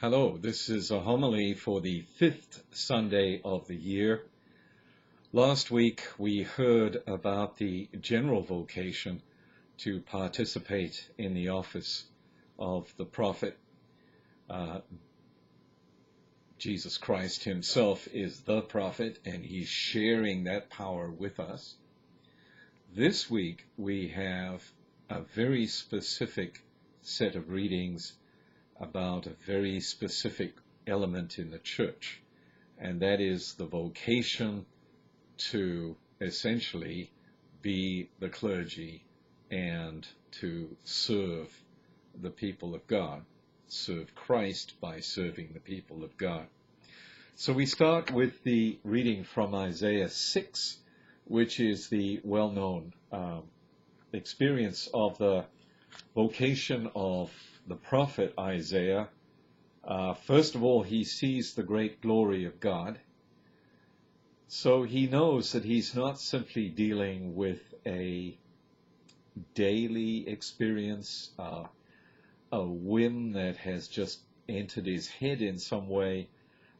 Hello, this is a homily for the fifth Sunday of the year. Last week we heard about the general vocation to participate in the office of the prophet. Jesus Christ himself is the prophet, and he's sharing that power with us. This week we have a very specific set of readings about a very specific element in the church, and that is the vocation to essentially be the clergy and to serve the people of God, serve Christ by serving the people of God. So we start with the reading from Isaiah 6, which is the well-known experience of the vocation of the prophet Isaiah. First of all, he sees the great glory of God. So he knows that he's not simply dealing with a daily experience, a whim that has just entered his head in some way,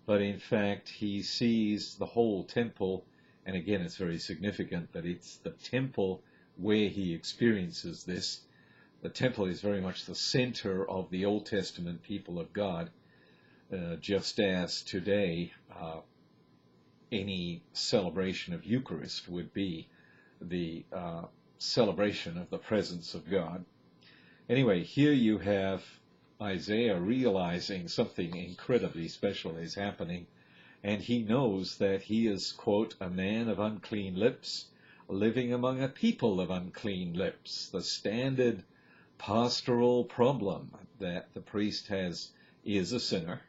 but in fact he sees the whole temple, and again it's very significant that it's the temple where he experiences this. The temple is very much the center of the Old Testament people of God, just as today any celebration of Eucharist would be the celebration of the presence of God. Anyway, here you have Isaiah realizing something incredibly special is happening, and he knows that he is, quote, a man of unclean lips, living among a people of unclean lips. The standard pastoral problem that the priest has is a sinner,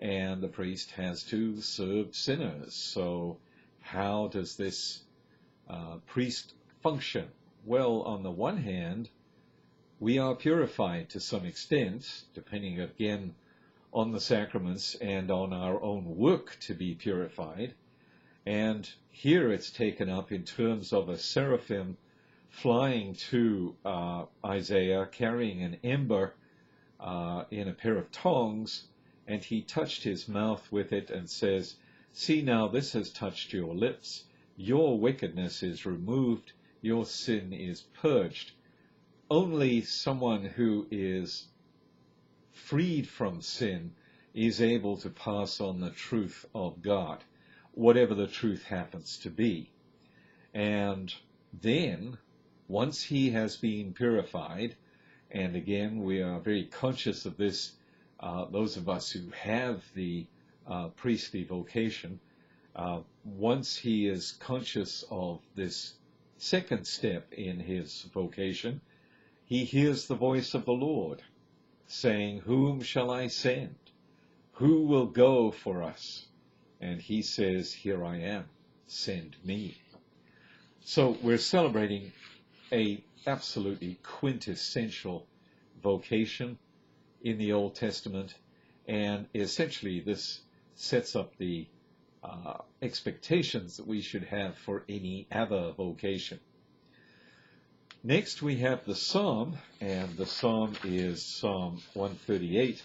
and the priest has to serve sinners. So how does this priest function? Well, on the one hand, we are purified to some extent, depending again on the sacraments and on our own work to be purified. And here it's taken up in terms of a seraphim flying to Isaiah, carrying an ember in a pair of tongs, and he touched his mouth with it and says, "See now, this has touched your lips. Your wickedness is removed. Your sin is purged." Only someone who is freed from sin is able to pass on the truth of God, whatever the truth happens to be. And then, once he has been purified, and again, we are very conscious of this, those of us who have the priestly vocation, once he is conscious of this second step in his vocation, he hears the voice of the Lord saying, "Whom shall I send? Who will go for us?" And he says, "Here I am, send me." So we're celebrating a absolutely quintessential vocation in the Old Testament, and essentially this sets up the expectations that we should have for any other vocation. Next we have the psalm, and the psalm is Psalm 138,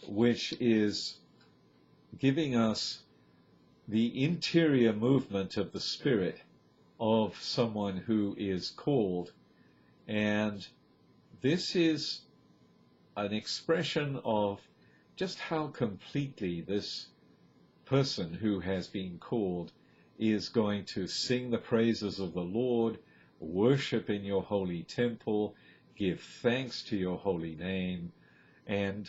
which is giving us the interior movement of the spirit of someone who is called. And this is an expression of just how completely this person who has been called is going to sing the praises of the Lord, worship in your holy temple, give thanks to your holy name, and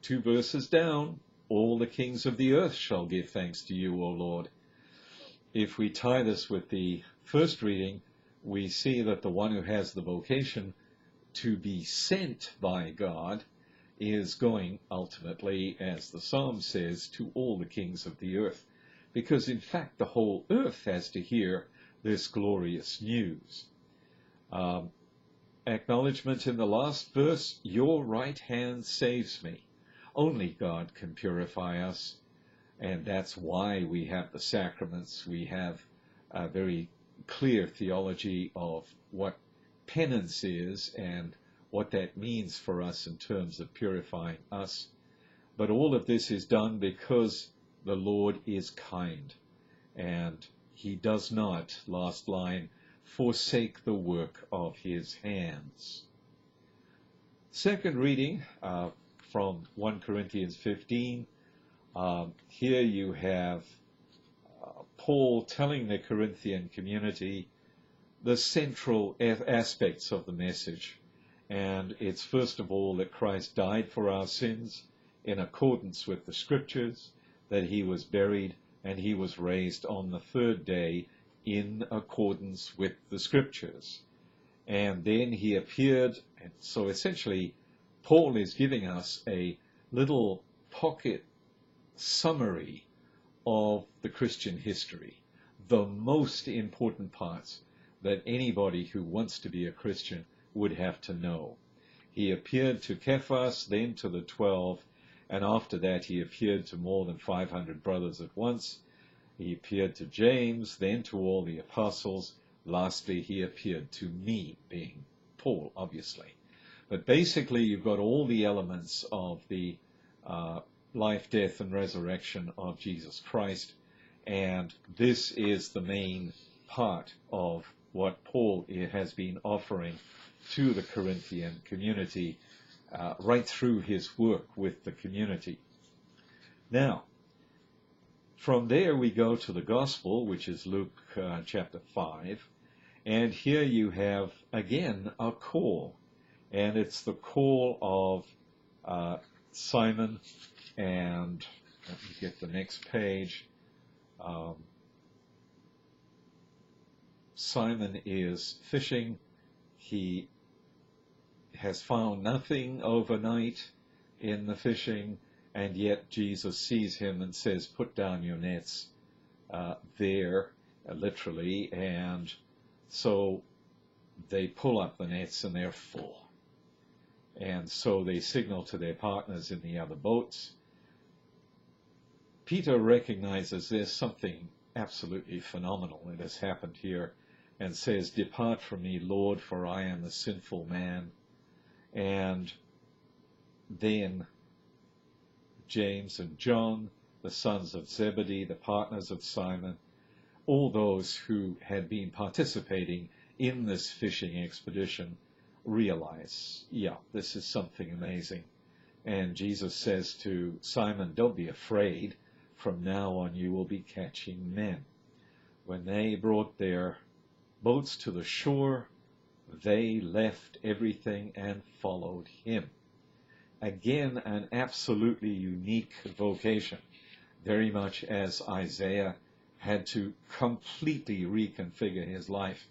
2 verses down, all the kings of the earth shall give thanks to you, O Lord. If we tie this with the first reading, we see that the one who has the vocation to be sent by God is going ultimately, as the psalm says, to all the kings of the earth, because in fact the whole earth has to hear this glorious news. Acknowledgement in the last verse, your right hand saves me. Only God can purify us, and that's why we have the sacraments. We have a very clear theology of what penance is and what that means for us in terms of purifying us. But all of this is done because the Lord is kind, and he does not, last line, forsake the work of his hands. Second reading from 1 Corinthians 15. Here you have Paul telling the Corinthian community the central aspects of the message. And it's first of all that Christ died for our sins in accordance with the Scriptures, that he was buried, and he was raised on the third day in accordance with the Scriptures. And then he appeared, and so essentially Paul is giving us a little pocket summary of the Christian history, the most important parts that anybody who wants to be a Christian would have to know. He appeared to Cephas, then to the 12, and after that he appeared to more than 500 brothers at once. He appeared to James, then to all the apostles. Lastly, he appeared to me, being Paul, obviously. But basically, you've got all the elements of the life, death, and resurrection of Jesus Christ, and this is the main part of what Paul has been offering to the Corinthian community right through his work with the community. Now, from there we go to the Gospel, which is Luke chapter 5, and here you have, again, a call, and it's the call of Simon, and let me get the next page. Simon is fishing. He has found nothing overnight in the fishing, and yet Jesus sees him and says, put down your nets there, literally, and so they pull up the nets and they're full. And so they signal to their partners in the other boats. Peter recognizes there's something absolutely phenomenal that has happened here and says, depart from me, Lord, for I am a sinful man. And then James and John, the sons of Zebedee, the partners of Simon, all those who had been participating in this fishing expedition realize, yeah, this is something amazing. And Jesus says to Simon, don't be afraid. From now on you will be catching men. When they brought their boats to the shore, they left everything and followed him. Again, an absolutely unique vocation, very much as Isaiah had to completely reconfigure his life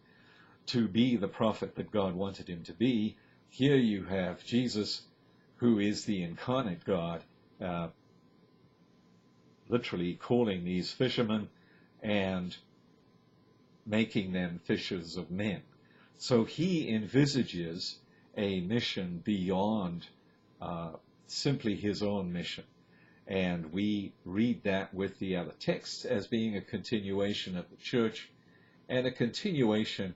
to be the prophet that God wanted him to be. Here you have Jesus, who is the incarnate God, literally calling these fishermen and making them fishers of men. So he envisages a mission beyond simply his own mission. And we read that with the other texts as being a continuation of the church and a continuation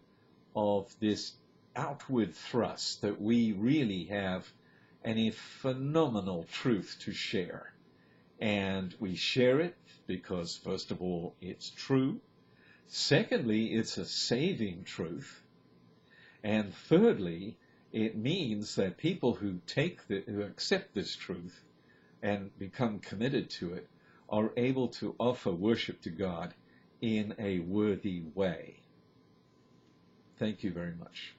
of this outward thrust that we really have a phenomenal truth to share. And we share it because, first of all, it's true. Secondly, it's a saving truth. And thirdly, it means that people who accept this truth and become committed to it are able to offer worship to God in a worthy way. Thank you very much.